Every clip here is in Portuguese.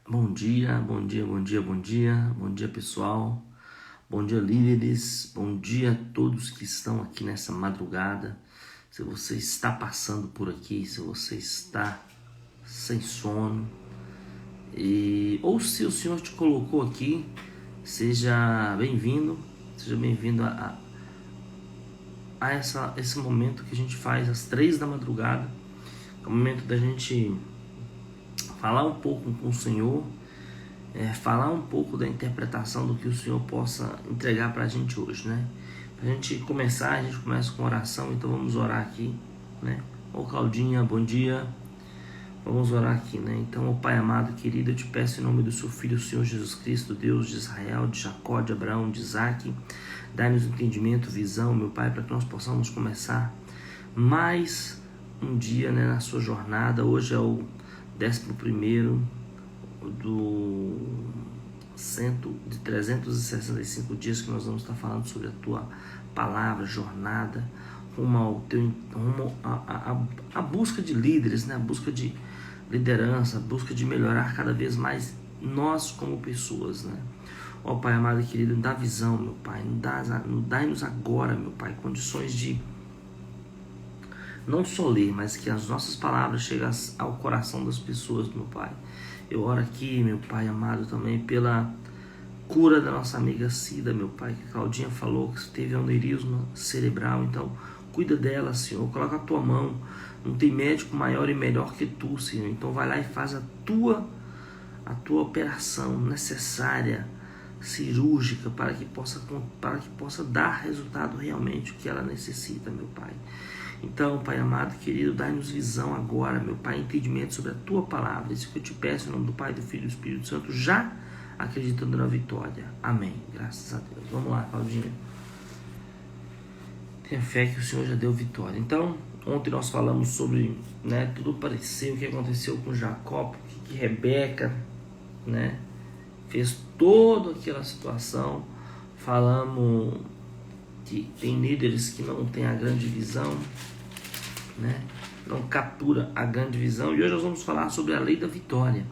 Bom dia, bom dia, bom dia, bom dia, bom dia pessoal, bom dia líderes, bom dia a todos que estão aqui nessa madrugada. Se você está passando por aqui, se você está sem sono, ou se o Senhor te colocou aqui, seja bem-vindo a esse momento que a gente faz às 3 da madrugada. É o momento da gente falar um pouco com o Senhor, falar um pouco da interpretação do que o Senhor possa entregar para a gente hoje, né? Para a gente começar, a gente começa com oração, então vamos orar aqui, né? Ô Claudinha, bom dia. Vamos orar aqui, né? Então, ó Pai amado, querido, eu te peço em nome do seu Filho, o Senhor Jesus Cristo, Deus de Israel, de Jacó, de Abraão, de Isaac, dá-nos entendimento, visão, meu Pai, para que nós possamos começar mais um dia, né, na sua jornada. Hoje é o 11º de 365 dias que nós vamos estar falando sobre a tua palavra, jornada, rumo a busca de líderes, né? A busca de liderança, a busca de melhorar cada vez mais nós como pessoas, né? Ó Pai amado e querido, dá visão, meu Pai, dai-nos agora, meu Pai, condições de não só ler, mas que as nossas palavras cheguem ao coração das pessoas, meu Pai. Eu oro aqui, meu Pai amado, também pela cura da nossa amiga Cida, meu Pai, que a Claudinha falou que teve aneurisma cerebral. Então, cuida dela, Senhor, coloca a tua mão. Não tem médico maior e melhor que tu, Senhor. Então, vai lá e faz a tua operação necessária, cirúrgica, para que possa dar resultado realmente o que ela necessita, meu Pai. Então, Pai amado, querido, dai-nos visão agora, meu Pai, entendimento sobre a Tua palavra. Isso que eu te peço em nome do Pai, do Filho e do Espírito Santo, já acreditando na vitória. Amém. Graças a Deus. Vamos lá, Claudinha. Tenha fé que o Senhor já deu vitória. Então, ontem nós falamos sobre, né, tudo pareceu, o que aconteceu com Jacó, que Rebeca, né, fez toda aquela situação. Falamos que tem líderes que não têm a grande visão, né? Não captura a grande visão. E hoje nós vamos falar sobre a lei da vitória.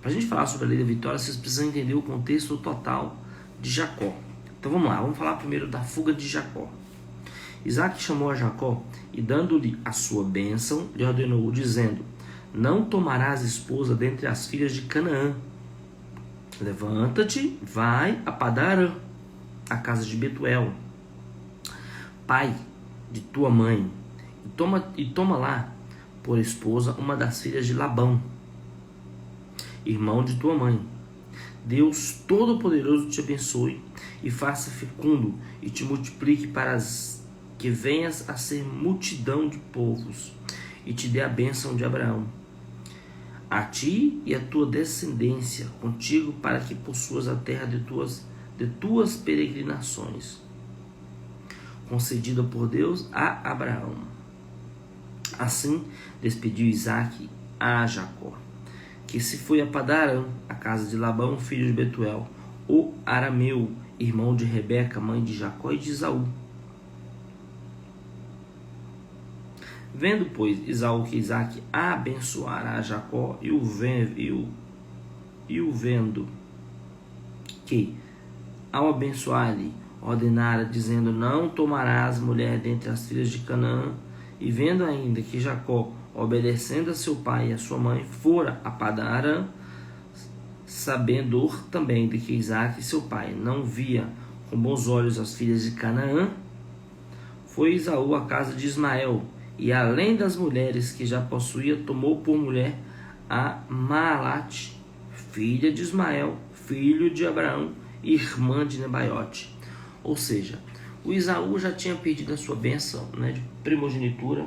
Para a gente falar sobre a lei da vitória, vocês precisam entender o contexto total de Jacó. Então vamos lá, vamos falar primeiro da fuga de Jacó. Isaac chamou a Jacó e, dando-lhe a sua bênção, lhe ordenou, dizendo: não tomarás esposa dentre as filhas de Canaã. Levanta-te, vai a Padarã, a casa de Betuel, pai de tua mãe, e toma lá por esposa uma das filhas de Labão, irmão de tua mãe. Deus Todo-Poderoso te abençoe e faça fecundo e te multiplique para que venhas a ser multidão de povos, e te dê a bênção de Abraão, a ti e a tua descendência contigo, para que possuas a terra de tuas peregrinações, concedida por Deus a Abraão. Assim despediu Isaac a Jacó, que se foi a Padarã, a casa de Labão, filho de Betuel, o arameu, irmão de Rebeca, mãe de Jacó e de Esaú. Vendo, pois, Esaú que Isaac abençoara a Jacó, e o vendo que, ao abençoar-lhe, ordenara, dizendo: não tomarás mulher dentre as filhas de Canaã, e vendo ainda que Jacó, obedecendo a seu pai e a sua mãe, fora a Padarã, sabendo também de que Isaac, seu pai, não via com bons olhos as filhas de Canaã, foi Esaú à casa de Ismael, e além das mulheres que já possuía, tomou por mulher a Maalate, filha de Ismael, filho de Abraão, irmã de Nebaiote. Ou seja, o Esaú já tinha perdido a sua bênção, né, de primogenitura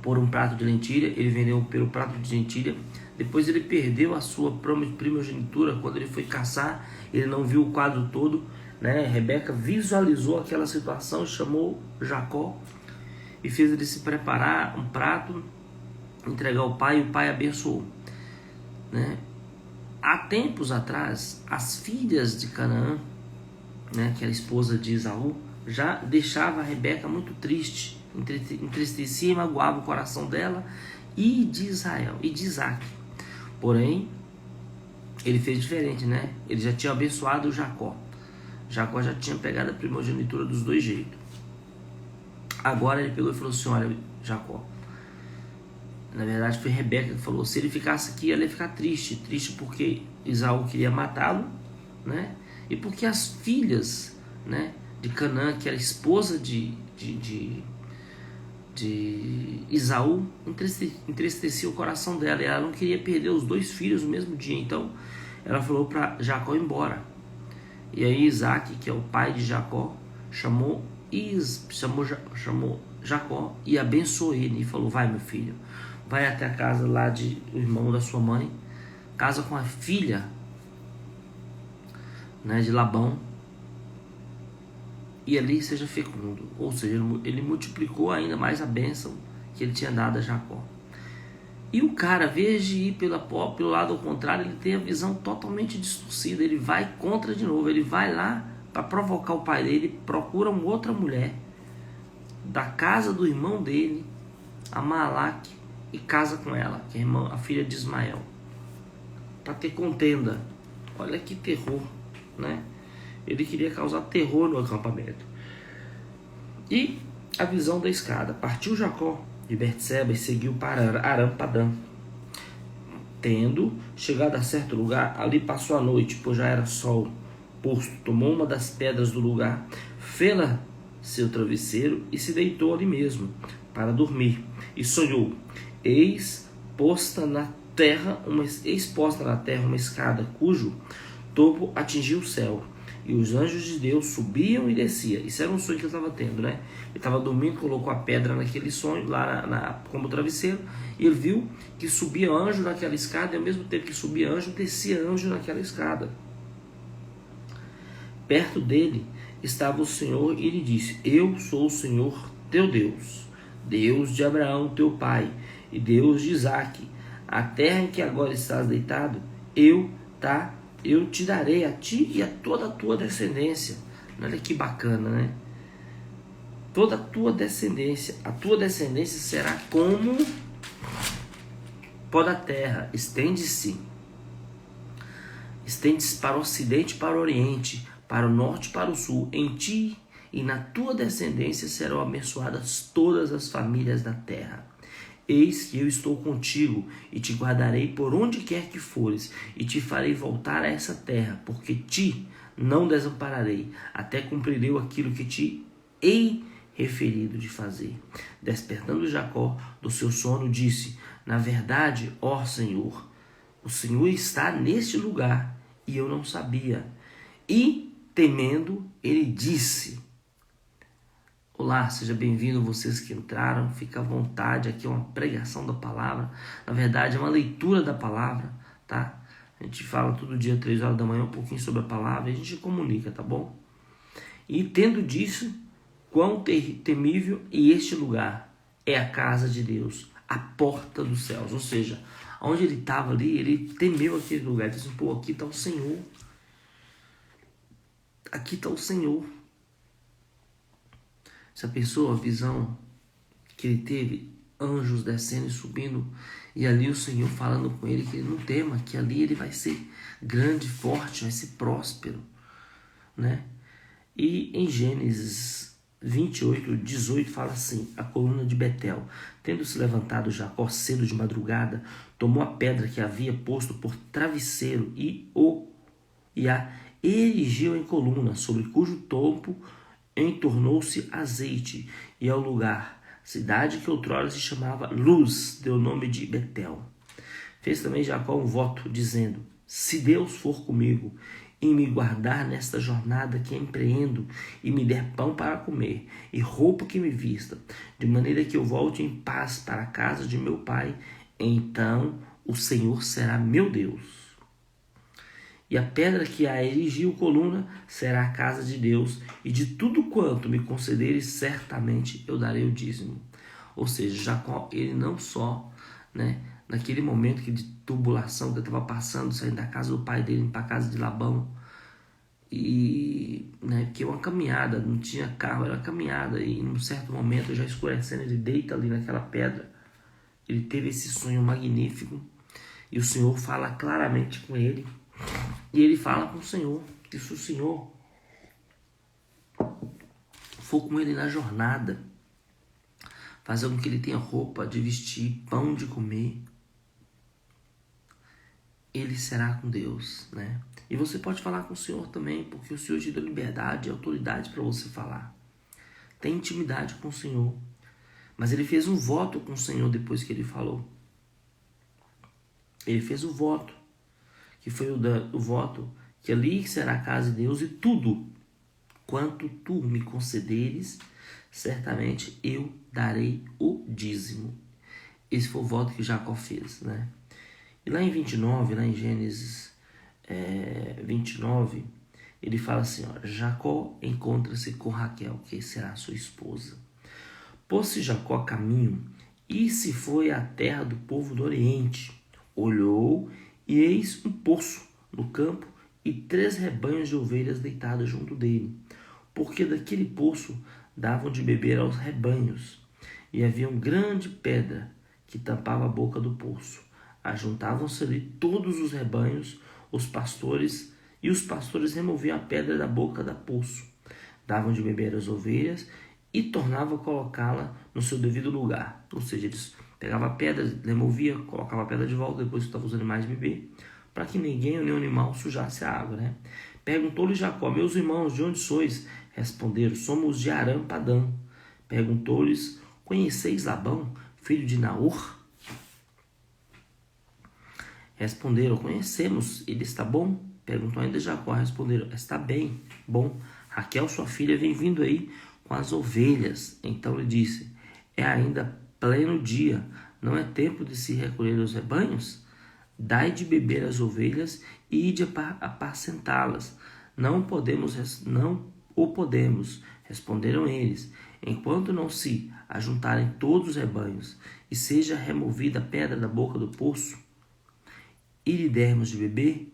por um prato de lentilha. Ele vendeu pelo prato de lentilha. Depois ele perdeu a sua primogenitura quando ele foi caçar. Ele não viu o quadro todo, né? Rebeca visualizou aquela situação, chamou Jacó e fez ele se preparar um prato, entregar ao pai, e o pai abençoou, né? Há tempos atrás, as filhas de Canaã, né, que era a esposa de Esaú, já deixava a Rebeca muito triste, entristecia e magoava o coração dela e de Israel e de Isaac, Porém, ele fez diferente, né? Ele já tinha abençoado o Jacó. Jacó já tinha pegado a primogenitura dos dois jeitos. Agora ele pegou e falou assim: olha, Jacó, na verdade foi Rebeca que falou, se ele ficasse aqui, ele ia ficar triste. Triste porque Esaú queria matá-lo, né? E porque as filhas, né, de Canaã, que era esposa de Esaú, entristecia o coração dela. E ela não queria perder os dois filhos no mesmo dia. Então ela falou para Jacó ir embora. E aí Isaac, que é o pai de Jacó, chamou Jacó e abençoou ele. E falou: vai, meu filho, vai até a casa lá do irmão da sua mãe, casa com a filha, né, de Labão, e ali seja fecundo. Ou seja, ele multiplicou ainda mais a bênção que ele tinha dado a Jacó. E o cara, ao invés de ir pelo lado ao contrário, ele tem a visão totalmente distorcida. Ele vai contra de novo. Ele vai lá para provocar o pai dele, procura uma outra mulher da casa do irmão dele, a Malaque, e casa com ela, que é a filha de Ismael, para ter contenda. Olha que terror, né? Ele queria causar terror no acampamento. E a visão da escada. Partiu Jacó de Berseba e seguiu para Aram-Padã. Tendo chegado a certo lugar, ali passou a noite, pois já era sol posto. Tomou uma das pedras do lugar, fê-la seu travesseiro e se deitou ali mesmo para dormir. E sonhou: eis posta na terra uma escada cujo topo atingia o céu, e os anjos de Deus subiam e desciam. Isso era um sonho que ele estava tendo, né? Ele estava dormindo, colocou a pedra naquele sonho, lá como travesseiro, e ele viu que subia anjo naquela escada, e ao mesmo tempo que subia anjo, descia anjo naquela escada. Perto dele estava o Senhor e lhe disse: eu sou o Senhor teu Deus, Deus de Abraão teu pai, e Deus de Isaque. A terra em que agora estás deitado, eu te darei a ti e a toda a tua descendência. Olha que bacana, né? Toda a tua descendência será como pó da terra, estende-se para o ocidente e para o oriente, para o norte e para o sul. Em ti e na tua descendência serão abençoadas todas as famílias da terra. Eis que eu estou contigo e te guardarei por onde quer que fores, e te farei voltar a essa terra, porque te não desampararei, até cumprirei aquilo que te hei referido de fazer. Despertando Jacó do seu sono, disse: na verdade, ó Senhor, o Senhor está neste lugar, e eu não sabia. E, temendo, ele disse: olá, seja bem-vindo vocês que entraram, fica à vontade, aqui é uma pregação da palavra, na verdade é uma leitura da palavra, tá? A gente fala todo dia, 3 horas da manhã, um pouquinho sobre a palavra, e a gente comunica, tá bom? E tendo disso, quão temível e este lugar é a casa de Deus, a porta dos céus. Ou seja, onde ele estava ali, ele temeu aquele lugar, ele disse: pô, aqui está o Senhor, aqui está o Senhor. Essa pessoa, a visão que ele teve, anjos descendo e subindo, e ali o Senhor falando com ele que ele não tema, que ali ele vai ser grande, forte, vai ser próspero, né? E em Gênesis 28, 18 fala assim: a coluna de Betel, tendo se levantado Jacó cedo de madrugada, tomou a pedra que havia posto por travesseiro e a erigiu em coluna, sobre cujo topo entornou-se azeite, e ao lugar, cidade que outrora se chamava Luz, deu o nome de Betel. Fez também Jacó um voto, dizendo: se Deus for comigo e me guardar nesta jornada que empreendo, e me der pão para comer, e roupa que me vista, de maneira que eu volte em paz para a casa de meu pai, então o Senhor será meu Deus. E a pedra que a erigiu coluna será a casa de Deus, e de tudo quanto me concederes, certamente eu darei o dízimo. Ou seja, Jacó, ele não só, né, naquele momento de tribulação que ele estava passando, saindo da casa do pai dele para a casa de Labão, e, né, que é uma caminhada, não tinha carro, era uma caminhada, e em um certo momento, já escurecendo, ele deita ali naquela pedra. Ele teve esse sonho magnífico, E o Senhor fala claramente com ele. E ele fala com o Senhor que se o Senhor for com ele na jornada, fazer com que ele tenha roupa de vestir, pão de comer, ele será com Deus, né? E você pode falar com o Senhor também, porque o Senhor te deu liberdade e autoridade para você falar. Tem intimidade com o Senhor. Mas ele fez um voto com o Senhor depois que ele falou. Ele fez o voto, que foi o voto que ali será a casa de Deus, e tudo quanto tu me concederes, certamente eu darei o dízimo. Esse foi o voto que Jacó fez, né? E lá em 29, lá em Gênesis 29, ele fala assim, ó, Jacó encontra-se com Raquel, que será sua esposa. Pôs-se Jacó a caminho e se foi à terra do povo do Oriente. Olhou e eis um poço no campo e 3 rebanhos de ovelhas deitadas junto dele, porque daquele poço davam de beber aos rebanhos. E havia uma grande pedra que tampava a boca do poço. Ajuntavam-se ali todos os rebanhos, os pastores removiam a pedra da boca do poço, davam de beber às ovelhas e tornavam a colocá-la no seu devido lugar. Ou seja, eles pegavam a pedra, removiam, colocavam a pedra de volta depois que estavam os animais beber, para que ninguém ou nenhum animal sujasse a água, né? Perguntou-lhe Jacó, meus irmãos, de onde sois? Responderam, somos de Aram-Padã. Perguntou-lhes, conheceis Labão, filho de Naor? Responderam, conhecemos, ele está bom? Perguntou ainda Jacó, responderam, está bem, bom. Raquel, sua filha, vem vindo aí com as ovelhas. Então lhe disse, é ainda pleno dia, não é tempo de se recolher os rebanhos? Dai de beber às ovelhas e ide apacentá-las. Não o podemos, responderam eles, enquanto não se ajuntarem todos os rebanhos e seja removida a pedra da boca do poço, e lhe dermos de beber?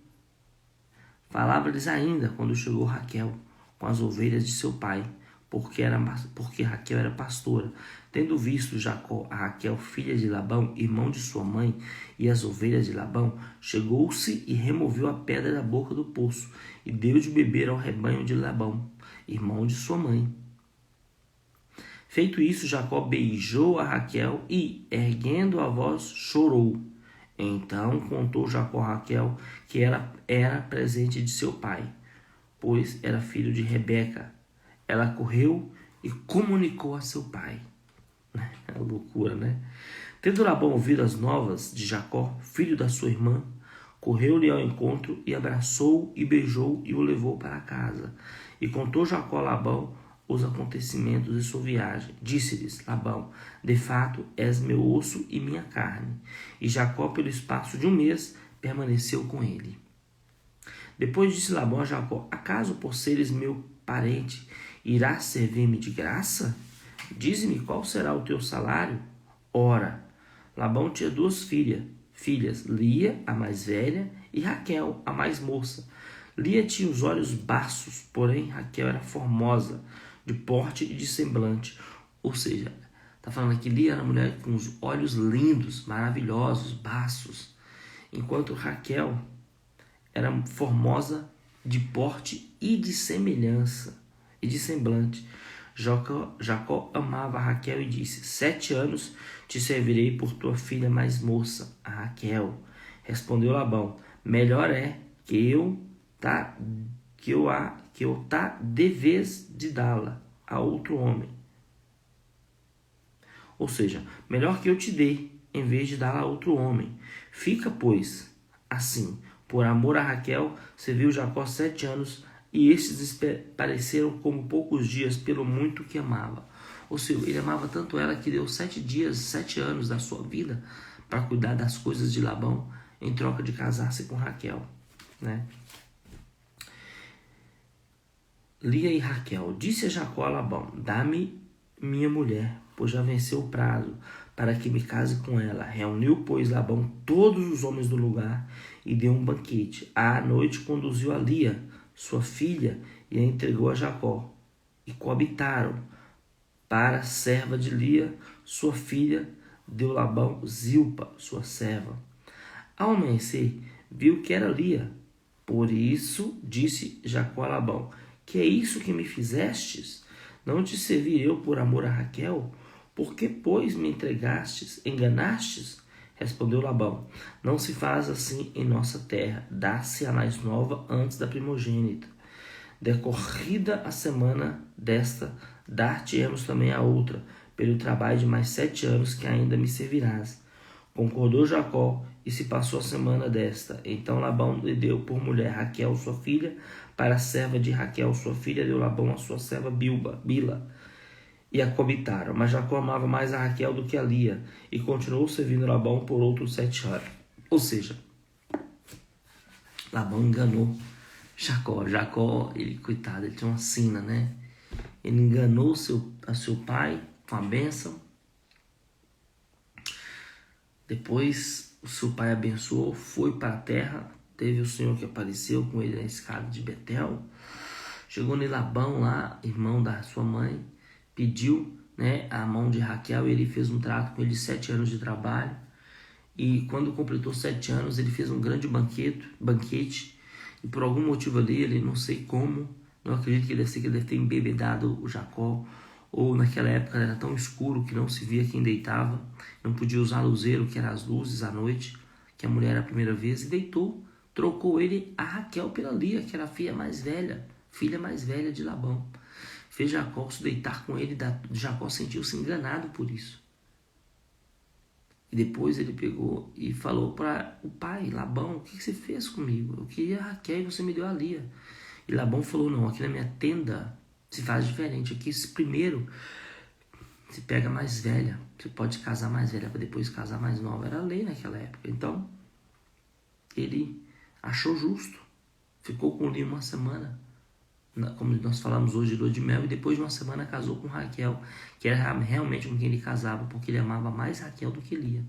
Falava-lhes ainda quando chegou Raquel com as ovelhas de seu pai, porque Raquel era pastora. Tendo visto Jacó a Raquel, filha de Labão, irmão de sua mãe, e as ovelhas de Labão, chegou-se e removeu a pedra da boca do poço, e deu de beber ao rebanho de Labão, irmão de sua mãe. Feito isso, Jacó beijou a Raquel e, erguendo a voz, chorou. Então contou Jacó a Raquel que era presente de seu pai, pois era filho de Rebeca. Ela correu e comunicou a seu pai. É loucura, né? Tendo Labão ouvido as novas de Jacó, filho da sua irmã, correu-lhe ao encontro e abraçou-o e beijou e o levou para casa. E contou Jacó a Labão os acontecimentos de sua viagem. Disse-lhes Labão, de fato és meu osso e minha carne. E Jacó, pelo espaço de 1 mês, permaneceu com ele. Depois disse Labão a Jacó, acaso por seres meu parente, irás servir-me de graça? Dize-me qual será o teu salário? Ora, Labão tinha 2 filhas, Lia, a mais velha, e Raquel, a mais moça. Lia tinha os olhos baços, porém Raquel era formosa, de porte e de semblante. Ou seja, está falando aqui, Lia era uma mulher com os olhos lindos, maravilhosos, baços, enquanto Raquel era formosa de porte e de semelhança e de semblante. Jacó amava a Raquel e disse, 7 anos te servirei por tua filha mais moça, a Raquel. Respondeu Labão, melhor é que eu deves de dá-la a outro homem. Ou seja, melhor que eu te dê, em vez de dá-la a outro homem. Fica, pois, assim, por amor a Raquel, serviu Jacó 7 anos, e estes pareceram como poucos dias, pelo muito que amava. Ou seja, ele amava tanto ela que deu 7 anos da sua vida para cuidar das coisas de Labão, em troca de casar-se com Raquel, né? Lia e Raquel, disse a Jacó a Labão, dá-me minha mulher, pois já venceu o prazo, para que me case com ela. Reuniu, pois, Labão todos os homens do lugar e deu um banquete. À noite conduziu a Lia, sua filha, e a entregou a Jacó. E coabitaram. Para a serva de Lia, sua filha, deu Labão Zilpa, sua serva. Ao amanhecer, viu que era Lia. Por isso disse Jacó a Labão: Que é isso que me fizestes? Não te servi eu por amor a Raquel? Por que, pois, me enganastes? Respondeu Labão: Não se faz assim em nossa terra. Dá-se a mais nova antes da primogênita. Decorrida a semana desta, dar-te-emos também a outra, pelo trabalho de mais 7 anos que ainda me servirás. Concordou Jacó, e se passou a semana desta. Então Labão lhe deu por mulher Raquel, sua filha, para a serva de Raquel, sua filha, deu Labão a sua serva Bila, e a coabitaram. Mas Jacó amava mais a Raquel do que a Lia, e continuou servindo Labão por outros 7 anos. Ou seja, Labão enganou Jacó. Jacó, ele, coitado, ele tinha uma sina, né? Ele enganou a seu pai com a bênção. Depois o seu pai abençoou, foi para a terra. Teve o Senhor que apareceu com ele na escada de Betel. Chegou em Labão lá, irmão da sua mãe, pediu, né, a mão de Raquel, e ele fez um trato com ele de 7 anos de trabalho. E quando completou 7 anos, ele fez um grande banquete. E por algum motivo ali, ele não sei como, não acredito que ele deve ter embebedado o Jacó, ou naquela época era tão escuro que não se via quem deitava, não podia usar luzeiro, que eram as luzes à noite, que a mulher era a primeira vez, e deitou, trocou ele a Raquel pela Lia, que era a filha mais velha de Labão. Fez Jacó se deitar com ele, Jacó sentiu-se enganado por isso. E depois ele pegou e falou para o pai, Labão: O que você fez comigo? Eu queria a Raquel e você me deu a Lia. E Labão falou: Não, aqui na minha tenda se faz diferente. Aqui, primeiro, se pega mais velha. Você pode casar mais velha para depois casar mais nova. Era lei naquela época. Então, ele achou justo. Ficou com Lia uma semana, como nós falamos hoje, de lua de mel. E depois de uma semana casou com Raquel, que era realmente com quem ele casava, porque ele amava mais Raquel do que Lia.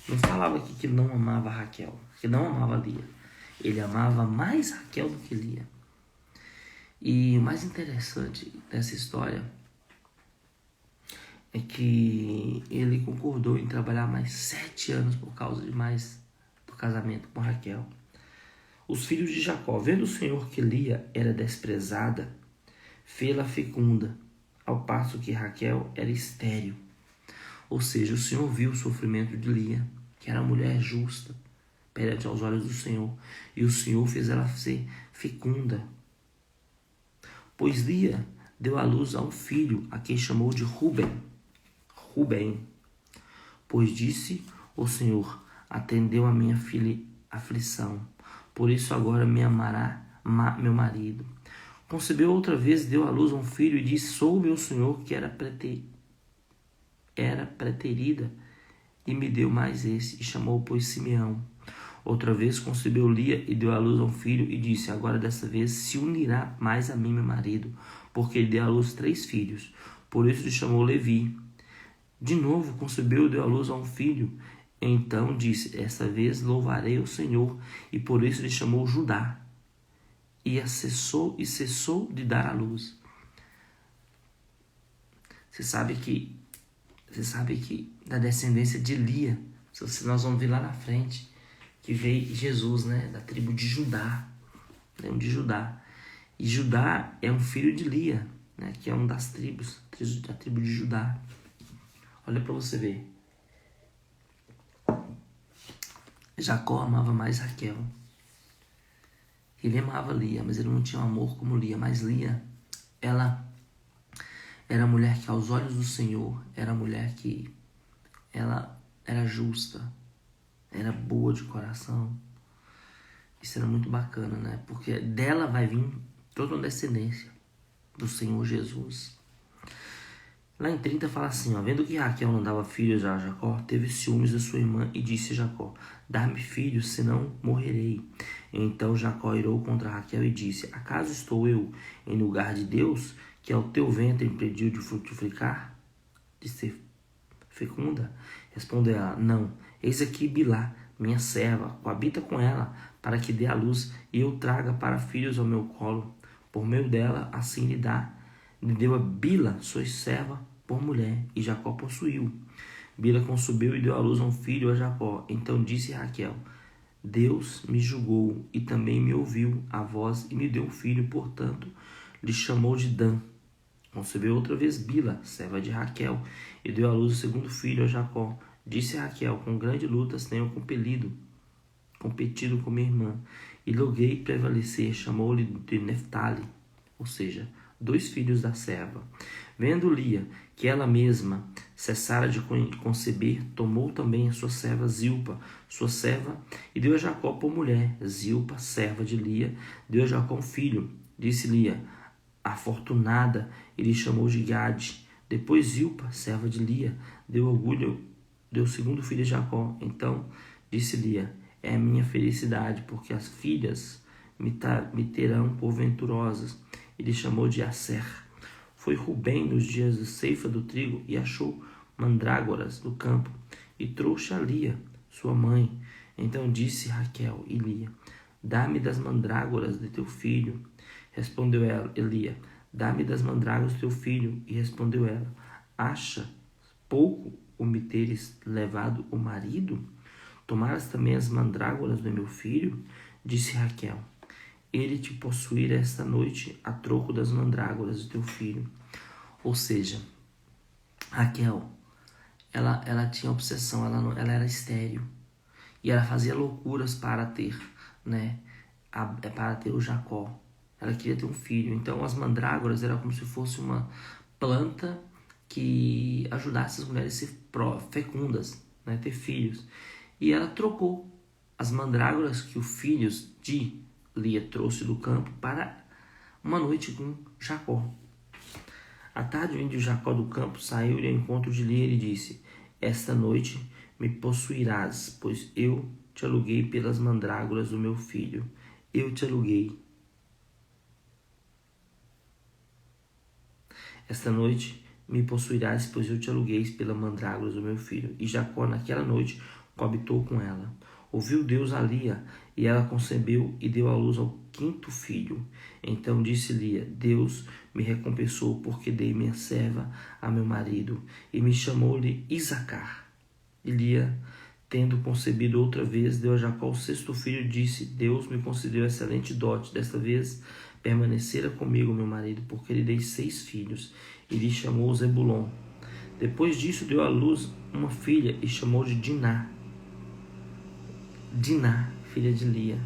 Não falava aqui que não amava Raquel, que não amava Lia. Ele amava mais Raquel do que Lia. E o mais interessante dessa história é que ele concordou em trabalhar mais 7 anos por causa do casamento com Raquel. Os filhos de Jacó, vendo o Senhor que Lia era desprezada, fê-la fecunda, ao passo que Raquel era estéril. Ou seja, o Senhor viu o sofrimento de Lia, que era uma mulher justa perante aos olhos do Senhor, e o Senhor fez ela ser fecunda. Pois Lia deu à luz a um filho, a quem chamou de Ruben. Pois disse o Senhor: Atendeu a minha filha aflição, por isso agora me amará meu marido. Concebeu outra vez, deu à luz a um filho, e disse: Soube o Senhor que era preterida, e me deu mais esse, e chamou, pois, Simeão. Outra vez concebeu Lia e deu à luz a um filho, e disse: Agora dessa vez se unirá mais a mim meu marido, porque ele deu à luz 3 filhos. Por isso lhe chamou Levi. De novo concebeu e deu à luz a um filho. Então disse: Esta vez louvarei o Senhor, e por isso lhe chamou Judá. E cessou de dar à luz. Você sabe que da descendência de Lia, nós vamos ver lá na frente, que veio Jesus, né, da tribo de Judá, de Judá. E Judá é um filho de Lia, né, que é uma das tribos, da tribo de Judá. Olha para você ver. Jacó amava mais Raquel. Ele amava Lia, mas ele não tinha um amor como Lia. Mas Lia, ela era a mulher que aos olhos do Senhor, era a mulher que ela era justa, era boa de coração. Isso era muito bacana, né? Porque dela vai vir toda uma descendência do Senhor Jesus. Lá em 30 fala assim, ó: Vendo que Raquel não dava filhos a Jacó, teve ciúmes da sua irmã e disse a Jacó: Dá-me filhos, senão morrerei. Então Jacó irou contra Raquel e disse: Acaso estou eu em lugar de Deus, que ao teu ventre impediu de frutificar, de ser fecunda? Respondeu ela: Não, eis aqui Bilá, minha serva, coabita com ela, para que dê à luz e eu traga para filhos ao meu colo. Por meio dela, assim lhe deu a Bila, sua serva, por mulher, e Jacó possuiu. Bila concebeu e deu à luz a um filho a Jacó. Então disse Raquel: Deus me julgou e também me ouviu a voz e me deu um filho, portanto, lhe chamou de Dan. Concebeu outra vez Bila, serva de Raquel, e deu à luz o segundo filho a Jacó. Disse Raquel: com grande lutas tenho competido com minha irmã, e logrei prevalecer. Chamou-lhe de Neftali, ou seja, 2 filhos da serva. Vendo Lia que ela mesma cessara de conceber, tomou também a sua serva Zilpa, sua serva, e deu a Jacó por mulher. Zilpa, serva de Lia, deu a Jacó um filho. Disse Lia: afortunada, e lhe chamou de Gade. Depois Zilpa, serva de Lia, deu o segundo filho a Jacó. Então disse Lia: é a minha felicidade, porque as filhas me terão por venturosas. E lhe chamou de Aser. Foi Rubem nos dias de ceifa do trigo e achou mandrágoras no campo e trouxe a Lia, sua mãe. Então disse Raquel e Lia: dá-me das mandrágoras de teu filho. Respondeu ela, Lia: dá-me das mandrágoras do teu filho. E respondeu ela: acha pouco o me teres levado o marido? Tomaras também as mandrágoras do meu filho? Disse Raquel: ele te possuirá esta noite a troco das mandrágoras do teu filho. Ou seja, Raquel, ela tinha obsessão, ela era estéril. E ela fazia loucuras para ter, para ter o Jacó. Ela queria ter um filho. Então as mandrágoras eram como se fosse uma planta que ajudasse as mulheres a ser fecundas, ter filhos. E ela trocou as mandrágoras que os filhos de Lia trouxe do campo para uma noite com Jacó. À tarde, vindo Jacó do campo, saiu-lhe ao encontro de Lia e lhe disse: esta noite me possuirás, pois eu te aluguei pelas mandrágoras do meu filho. Eu te aluguei. Esta noite me possuirás, pois eu te aluguei pelas mandrágoras do meu filho. E Jacó, naquela noite, coabitou com ela. Ouviu Deus a Lia, e ela concebeu e deu à luz ao 5º filho. Então disse Lia: Deus me recompensou, porque dei minha serva a meu marido, e me chamou-lhe Isacar. E Lia, tendo concebido outra vez, deu a Jacó o 6º filho e disse: Deus me concedeu excelente dote, desta vez permanecera comigo meu marido, porque lhe dei 6 filhos, e lhe chamou Zebulon. Depois disso deu à luz uma filha, e chamou de Diná, filha de Lia.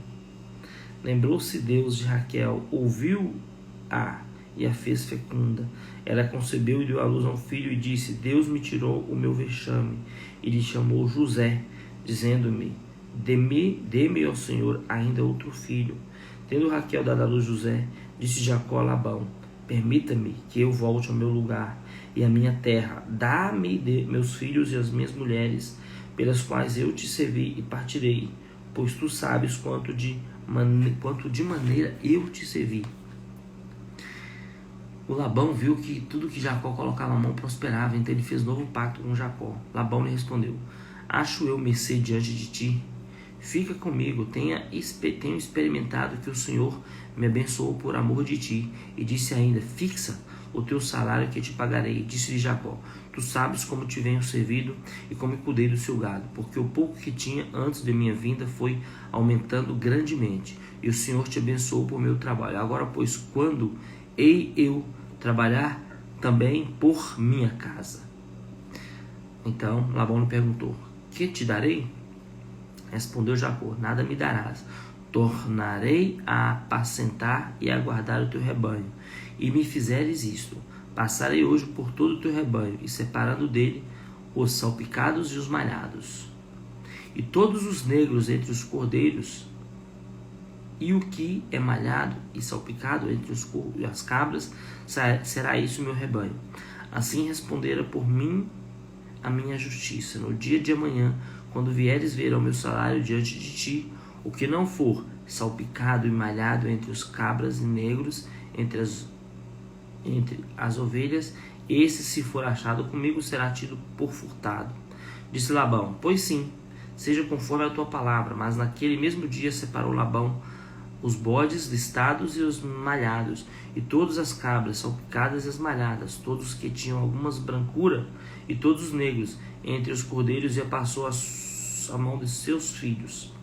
Lembrou-se Deus de Raquel, ouviu-a e a fez fecunda. Ela concebeu e deu à luz a um filho e disse: Deus me tirou o meu vexame. E lhe chamou José, dizendo-me: Dê-me, ó Senhor, ainda outro filho. Tendo Raquel dado à luz José, disse Jacó a Labão: permita-me que eu volte ao meu lugar e à minha terra. Dá-me meus filhos e as minhas mulheres, pelas quais eu te servi, e partirei, pois tu sabes quanto de maneira eu te servi. O Labão viu que tudo que Jacó colocava a mão prosperava, então ele fez novo pacto com Jacó. Labão lhe respondeu: acho eu mercê diante de ti? Fica comigo, tenho experimentado que o Senhor me abençoou por amor de ti. E disse ainda: fixa o teu salário que te pagarei. Disse-lhe Jacó: tu sabes como te venho servido e como cuidei do seu gado, porque o pouco que tinha antes de minha vinda foi aumentando grandemente, e o Senhor te abençoou por meu trabalho. Agora, pois, quando hei eu trabalhar também por minha casa? Então Labão lhe perguntou: que te darei? Respondeu Jacó: nada me darás. Tornarei a apacentar e a guardar o teu rebanho. E me fizeres isto: passarei hoje por todo o teu rebanho, e separando dele os salpicados e os malhados, e todos os negros entre os cordeiros, e o que é malhado e salpicado entre as cabras, será isso o meu rebanho. Assim respondera por mim a minha justiça. No dia de amanhã, quando vieres ver ao meu salário diante de ti, o que não for salpicado e malhado entre os cabras e negros entre as ovelhas, esse, se for achado comigo, será tido por furtado. Disse Labão: pois sim, seja conforme a tua palavra. Mas naquele mesmo dia separou Labão os bodes listados e os malhados, e todas as cabras salpicadas e as malhadas, todos que tinham algumas brancura, e todos os negros entre os cordeiros, e a passou a mão de seus filhos.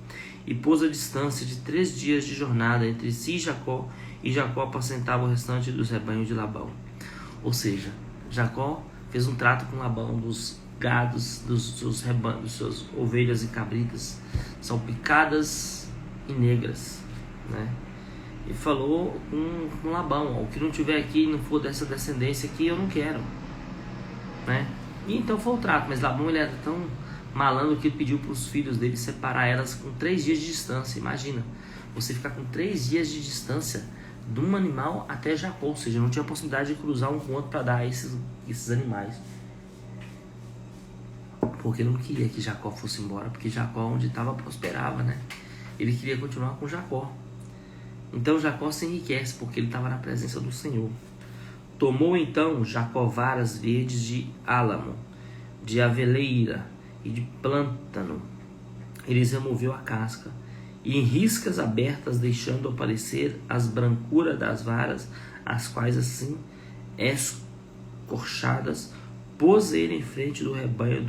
e pôs a distância de 3 dias de jornada entre si e Jacó apacentava o restante dos rebanhos de Labão. Ou seja, Jacó fez um trato com Labão dos gados, dos rebanhos, das suas ovelhas e cabritas salpicadas e negras, né? E falou com Labão: o que não tiver aqui, não for dessa descendência aqui, eu não quero, né? E então foi o trato, mas Labão ele era tão malandro que ele pediu para os filhos dele separar elas com 3 dias de distância. Imagina, você ficar com 3 dias de distância de um animal até Jacó, ou seja, não tinha possibilidade de cruzar um com o outro para dar esses animais, porque não queria que Jacó fosse embora, porque Jacó onde estava prosperava, né? Ele queria continuar com Jacó. Então Jacó se enriquece porque ele estava na presença do Senhor. Tomou então Jacó varas verdes de álamo, de aveleira e de plântano. Eles removeu a casca e em riscas abertas, deixando aparecer as brancuras das varas, as quais assim escorchadas, pôs ele em frente do rebanho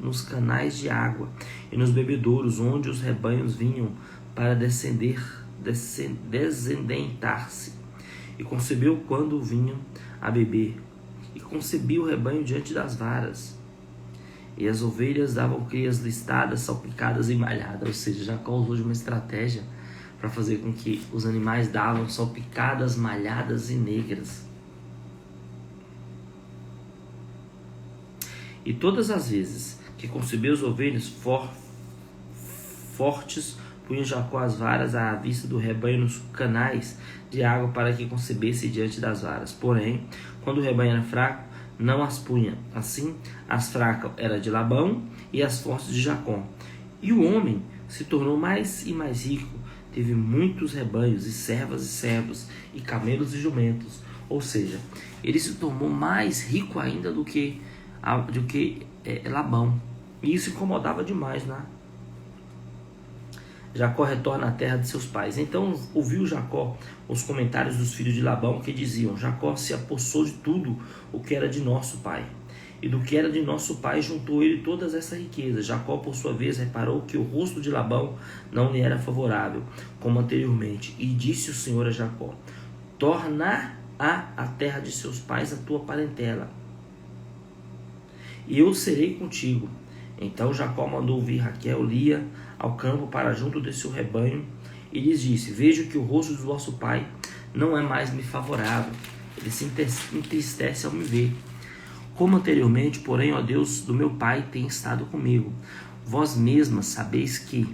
nos canais de água e nos bebedouros, onde os rebanhos vinham para descendentar-se, e concebeu quando vinham a beber, e concebia o rebanho diante das varas, e as ovelhas davam crias listadas, salpicadas e malhadas. Ou seja, Jacó usou de uma estratégia para fazer com que os animais davam salpicadas, malhadas e negras. E todas as vezes que concebeu as ovelhas fortes, punha Jacó as varas à vista do rebanho nos canais de água para que concebesse diante das varas. Porém, quando o rebanho era fraco, não as punha. Assim, as fracas eram de Labão e as fortes de Jacó. E o homem se tornou mais e mais rico. Teve muitos rebanhos e servos e camelos e jumentos. Ou seja, ele se tornou mais rico ainda do que Labão. E isso incomodava demais, né? Jacó retorna à terra de seus pais. Então ouviu Jacó os comentários dos filhos de Labão, que diziam: Jacó se apossou de tudo o que era de nosso pai, e do que era de nosso pai juntou ele todas essas riquezas. Jacó, por sua vez, reparou que o rosto de Labão não lhe era favorável, como anteriormente, e disse o Senhor a Jacó: torna a terra de seus pais a tua parentela, e eu serei contigo. Então Jacó mandou vir Raquel, Lia, ao campo para junto de seu rebanho, e lhes disse: vejo que o rosto do vosso pai não é mais me favorável, ele se entristece ao me ver. Como anteriormente, porém, ó Deus do meu pai tem estado comigo. Vós mesmas sabeis que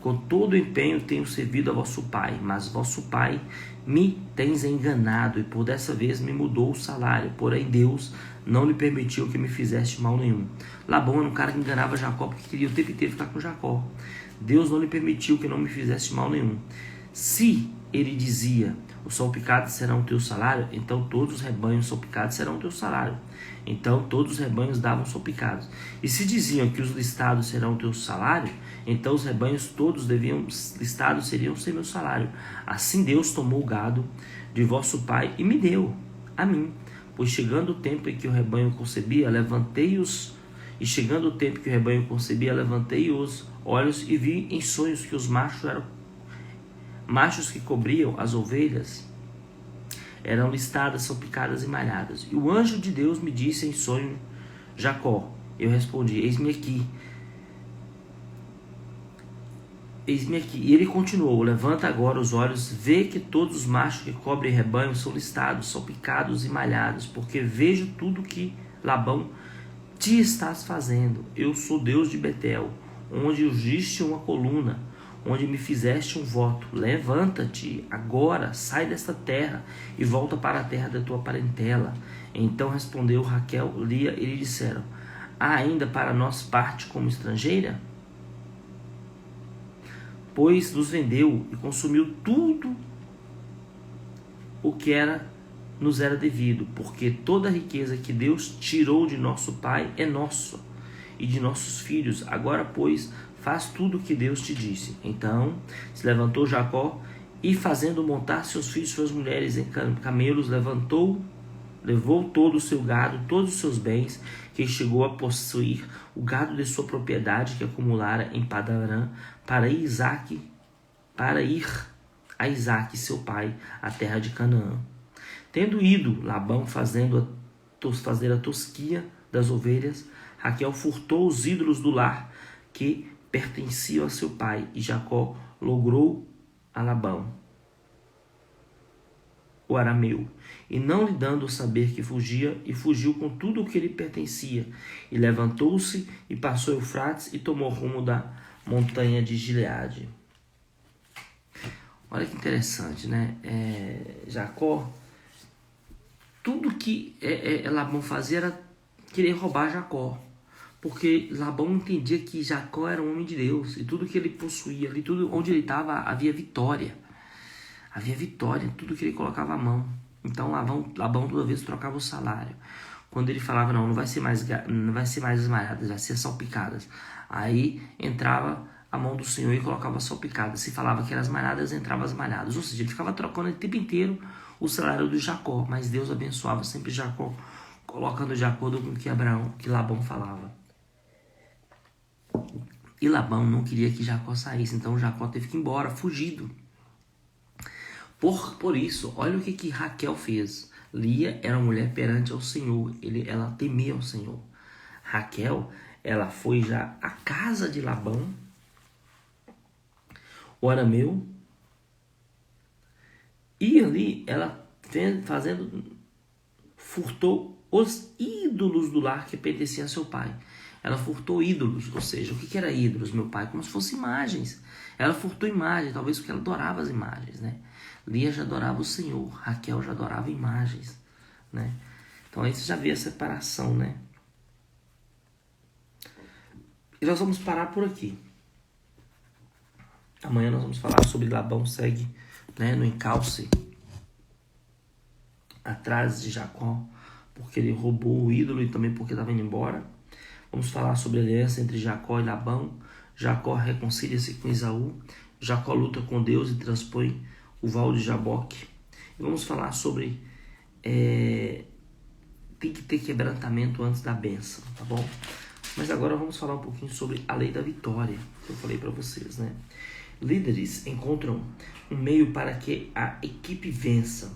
com todo empenho tenho servido a vosso pai, mas vosso pai me tens enganado, e por dessa vez me mudou o salário. Porém Deus não lhe permitiu que me fizesse mal nenhum. Labão era um cara que enganava Jacó porque queria o tempo inteiro ficar com Jacó. Deus não lhe permitiu que não me fizesse mal nenhum. Se ele dizia: os salpicados serão o teu salário, então todos os rebanhos salpicados serão o teu salário. Então todos os rebanhos davam salpicados. E se diziam que os listados serão o teu salário, então os rebanhos todos listados seriam sem meu salário. Assim Deus tomou o gado de vosso pai e me deu a mim. Pois chegando o tempo em que o rebanho concebia, levantei-os olhos e vi em sonhos que os machos que cobriam as ovelhas eram listadas, salpicadas e malhadas. E o anjo de Deus me disse em sonho: Jacó. Eu respondi: eis-me aqui. Eis-me aqui. E ele continuou: levanta agora os olhos, vê que todos os machos que cobrem rebanho são listados, salpicados e malhados, porque vejo tudo que Labão te estás fazendo. Eu sou Deus de Betel, onde ungiste uma coluna, onde me fizeste um voto. Levanta-te agora, sai desta terra e volta para a terra da tua parentela. Então respondeu Raquel, Lia, e lhe disseram: há ainda para nós parte como estrangeira? Pois nos vendeu e consumiu tudo o que nos era devido, porque toda a riqueza que Deus tirou de nosso pai é nossa e de nossos filhos. Agora, pois, faz tudo o que Deus te disse. Então se levantou Jacó e, fazendo montar seus filhos e suas mulheres em camelos, levou todo o seu gado, todos os seus bens, que chegou a possuir o gado de sua propriedade que acumulara em Padan Aram, para ir a Isaque, seu pai, à terra de Canaã. Tendo ido Labão fazer a tosquia das ovelhas, Raquel furtou os ídolos do lar que pertenciam a seu pai, e Jacó logrou a Labão, o arameu, e não lhe dando saber que fugia, e fugiu com tudo o que lhe pertencia, e levantou-se e passou Eufrates e tomou rumo da montanha de Gileade. Olha que interessante, né? Jacó, tudo que Labão fazia era querer roubar Jacó, porque Labão entendia que Jacó era um homem de Deus, e tudo que ele possuía, ali, tudo onde ele estava, havia vitória. Havia vitória em tudo que ele colocava a mão. Então Labão toda vez trocava o salário. Quando ele falava, não vai ser mais esmalhadas, vai ser salpicadas. Aí entrava a mão do Senhor e colocava salpicadas. Se falava que eram esmalhadas, entrava esmalhadas. Ou seja, ele ficava trocando o tempo inteiro o salário do Jacó. Mas Deus abençoava sempre Jacó, colocando de acordo com o que Labão falava. E Labão não queria que Jacó saísse. Então Jacó teve que ir embora, fugido. Por isso, olha o que Raquel fez. Lia era uma mulher perante ao Senhor. Ela temia ao Senhor. Raquel, ela foi já à casa de Labão, o arameu, e ali ela furtou os ídolos do lar que pertenciam a seu pai. Ela furtou ídolos, ou seja, o que era ídolos, meu pai? Como se fossem imagens. Ela furtou imagens, talvez porque ela adorava as imagens, né? Lia já adorava o Senhor, Raquel já adorava imagens, né? Então aí você já vê a separação, né? E nós vamos parar por aqui. Amanhã nós vamos falar sobre Labão segue, né, no encalce atrás de Jacó, porque ele roubou o ídolo e também porque estava indo embora. Vamos falar sobre a aliança entre Jacó e Labão. Jacó reconcilia-se com Esaú. Jacó luta com Deus e transpõe o val de Jaboque. E vamos falar sobre tem que ter quebrantamento antes da bênção, tá bom? Mas agora vamos falar um pouquinho sobre a lei da vitória, que eu falei para vocês, né? Líderes encontram um meio para que a equipe vença.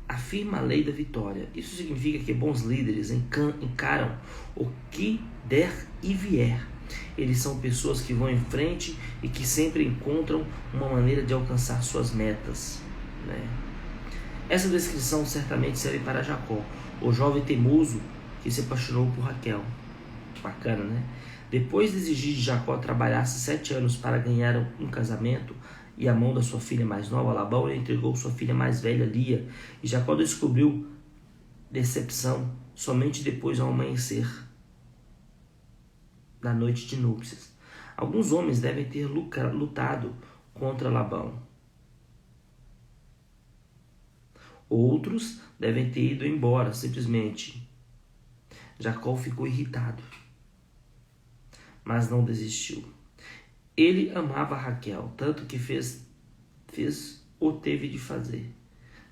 Afirma a lei da vitória. Isso significa que bons líderes encaram o que der e vier. Eles são pessoas que vão em frente e que sempre encontram uma maneira de alcançar suas metas, né? Essa descrição certamente serve para Jacó, o jovem teimoso que se apaixonou por Raquel. Bacana, né? Depois de exigir de Jacó trabalhasse 7 anos para ganhar um casamento e a mão da sua filha mais nova, Labão lhe entregou sua filha mais velha, Lia, e Jacó descobriu decepção somente depois ao amanhecer da noite de núpcias. Alguns homens devem ter lutado contra Labão. Outros devem ter ido embora, simplesmente. Jacó ficou irritado, mas não desistiu. Ele amava Raquel, tanto que fez ou teve de fazer.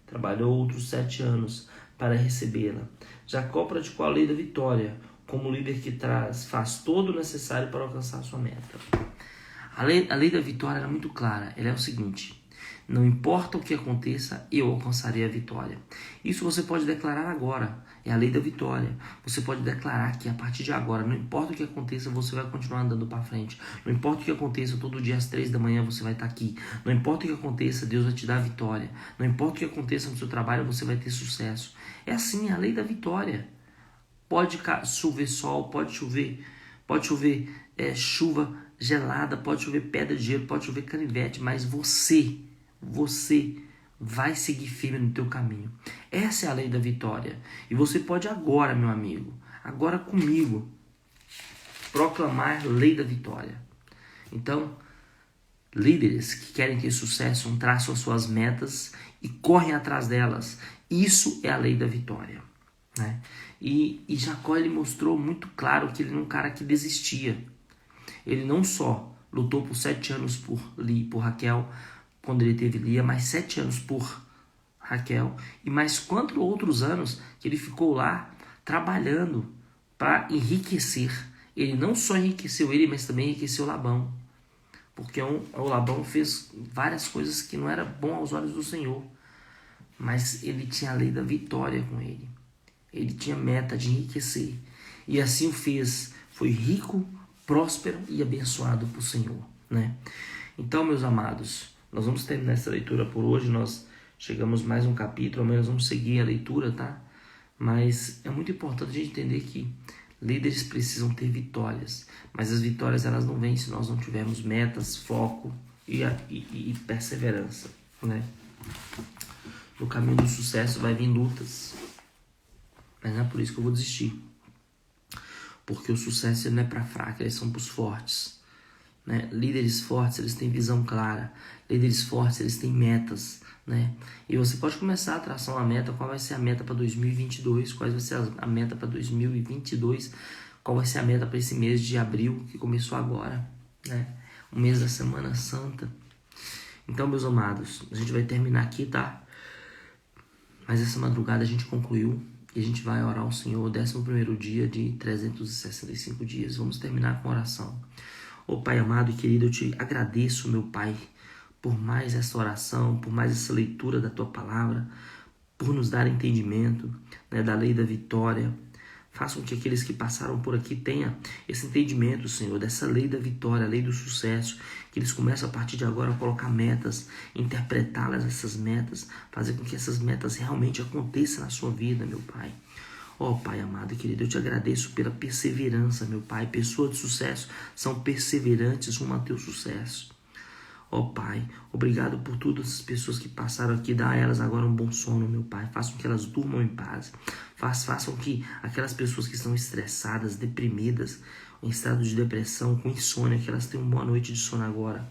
Trabalhou outros 7 anos para recebê-la. Jacó praticou a lei da vitória, como líder que faz todo o necessário para alcançar sua meta. A lei da vitória era muito clara. Ela é o seguinte: não importa o que aconteça, eu alcançarei a vitória. Isso você pode declarar agora. É a lei da vitória. Você pode declarar que a partir de agora, não importa o que aconteça, você vai continuar andando para frente. Não importa o que aconteça, todo dia às 3 da manhã você vai estar aqui. Não importa o que aconteça, Deus vai te dar a vitória. Não importa o que aconteça no seu trabalho, você vai ter sucesso. É assim, a lei da vitória. Pode chover sol, pode chover chuva gelada, pode chover pedra de gelo, pode chover canivete, mas você vai seguir firme no teu caminho. Essa é a lei da vitória. E você pode agora, meu amigo, agora comigo, proclamar a lei da vitória. Então, líderes que querem ter sucesso traçam as suas metas e correm atrás delas. Isso é a lei da vitória, né? E Jacó, ele mostrou muito claro que ele não é um cara que desistia. Ele não só lutou por 7 anos por Raquel, quando ele teve Lia, mais 7 anos por Raquel, e mais 4 outros anos que ele ficou lá trabalhando para enriquecer. Ele não só enriqueceu ele, mas também enriqueceu Labão. Porque o Labão fez várias coisas que não era bom aos olhos do Senhor, mas ele tinha a lei da vitória com ele. Ele tinha meta de enriquecer. E assim o fez. Foi rico, próspero e abençoado por Senhor, né? Então, meus amados, nós vamos terminar essa leitura por hoje. Nós chegamos mais um capítulo, amanhã nós vamos seguir a leitura, tá? Mas é muito importante a gente entender que líderes precisam ter vitórias. Mas as vitórias, elas não vêm se nós não tivermos metas, foco e perseverança, né? No caminho do sucesso vai vir lutas. Mas não é por isso que eu vou desistir. Porque o sucesso não é para fracos, eles são para os fortes, né? Líderes fortes, eles têm visão clara. Líderes fortes, eles têm metas, né? E você pode começar a traçar uma meta. Qual vai ser a meta para 2022? Qual vai ser a meta para 2022? Qual vai ser a meta para esse mês de abril que começou agora, né? O mês da Semana Santa. Então, meus amados, a gente vai terminar aqui, tá? Mas essa madrugada a gente concluiu e a gente vai orar ao Senhor o 11º dia de 365 dias. Vamos terminar com oração. Ô Pai amado e querido, eu te agradeço, meu Pai, por mais essa oração, por mais essa leitura da Tua Palavra, por nos dar entendimento, né, da lei da vitória. Faça com que aqueles que passaram por aqui tenham esse entendimento, Senhor, dessa lei da vitória, a lei do sucesso, que eles começam a partir de agora a colocar metas, interpretá-las, essas metas, fazer com que essas metas realmente aconteçam na sua vida, meu Pai. Ó Pai amado e querido, eu te agradeço pela perseverança, meu Pai. Pessoas de sucesso são perseverantes rumo ao teu sucesso. Ó Pai, obrigado por todas as pessoas que passaram aqui. Dá a elas agora um bom sono, meu Pai. Façam que elas durmam em paz. Façam que aquelas pessoas que estão estressadas, deprimidas, em estado de depressão, com insônia, que elas tenham uma boa noite de sono agora.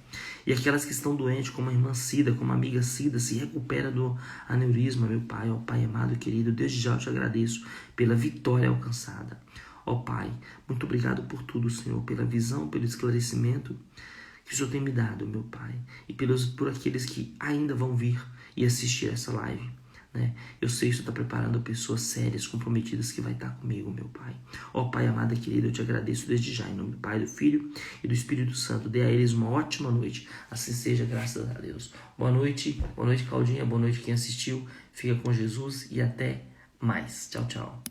E aquelas que estão doentes, como a irmã Cida, como a amiga Cida, se recupera do aneurisma, meu Pai. Ó Pai amado e querido, desde já eu te agradeço pela vitória alcançada. Ó Pai, muito obrigado por tudo, Senhor, pela visão, pelo esclarecimento que o Senhor tem me dado, meu Pai, e por aqueles que ainda vão vir e assistir essa live, né? Eu sei que o Senhor está preparando pessoas sérias, comprometidas, que vai estar comigo, meu Pai. Ó Pai amado e querido, eu te agradeço desde já, em nome do Pai, do Filho e do Espírito Santo. Dê a eles uma ótima noite, assim seja, graças a Deus. Boa noite, Claudinha, boa noite quem assistiu. Fica com Jesus e até mais. Tchau, tchau.